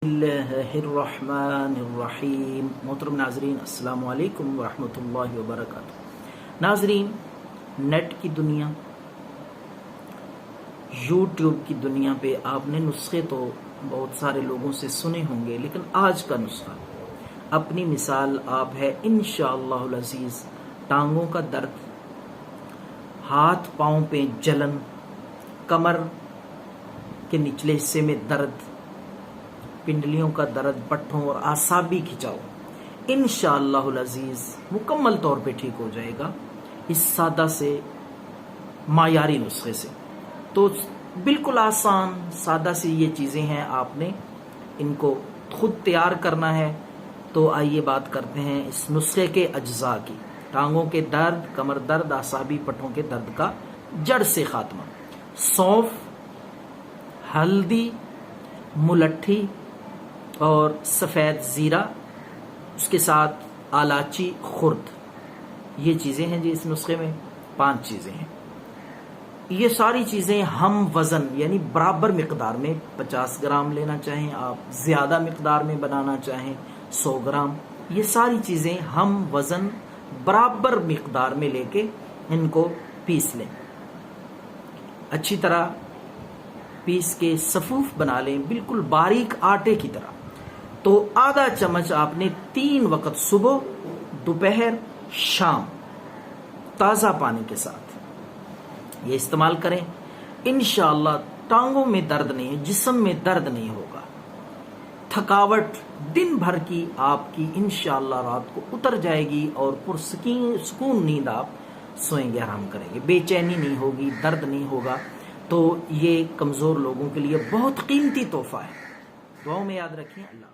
बिस्मिल्लाहिर्रहमानिर्रहीम। मोहतरम नाजरीन, अस्सलाम वालेकुम वरहमतुल्लाहि वबरकातुहू। नाजरीन, नेट की दुनिया, यूट्यूब की दुनिया पे आपने नुस्खे तो बहुत सारे लोगों से सुने होंगे, लेकिन आज का नुस्खा अपनी मिसाल आप है इंशाअल्लाहुल अज़ीज़। टांगों का दर्द, हाथ पाँव पे जलन, कमर के निचले हिस्से में दर्द, पिंडलियों का दर्द, पट्ठों और आसाबी खिंचाव इंशाअल्लाहुल अज़ीज़ मुकम्मल तौर पे ठीक हो जाएगा इस सादा से मायारी नुस्खे से। तो बिल्कुल आसान सादा सी ये चीज़ें हैं, आपने इनको खुद तैयार करना है। तो आइए बात करते हैं इस नुस्खे के अज्जा की। टांगों के दर्द, कमर दर्द, आसाबी पट्ठों के दर्द का जड़ से खात्मा। सौंफ, हल्दी, मुलट्ठी और सफ़ेद ज़ीरा, उसके साथ आलाची, खुर्द, ये चीज़ें हैं जी इस नुस्खे में। 5 चीज़ें हैं। ये सारी चीज़ें हम वज़न यानी बराबर मिकदार में 50 ग्राम लेना चाहें आप, ज़्यादा मिकदार में बनाना चाहें 100 ग्राम, ये सारी चीज़ें हम वज़न बराबर मिकदार में लेके इनको पीस लें। अच्छी तरह पीस के सफूफ बना लें, बिल्कुल बारीक आटे की तरह। तो आधा चम्मच आपने 3 वक्त सुबह, दोपहर, शाम ताज़ा पानी के साथ ये इस्तेमाल करें। इंशाअल्लाह टांगों में दर्द नहीं, जिस्म में दर्द नहीं होगा। थकावट दिन भर की आपकी इंशाअल्लाह रात को उतर जाएगी और पुरसुकून नींद आप सोएंगे, आराम करेंगे, बेचैनी नहीं होगी, दर्द नहीं होगा। तो ये कमज़ोर लोगों के लिए बहुत कीमती तोहफा है। दुआओं में याद रखिए। अल्लाह।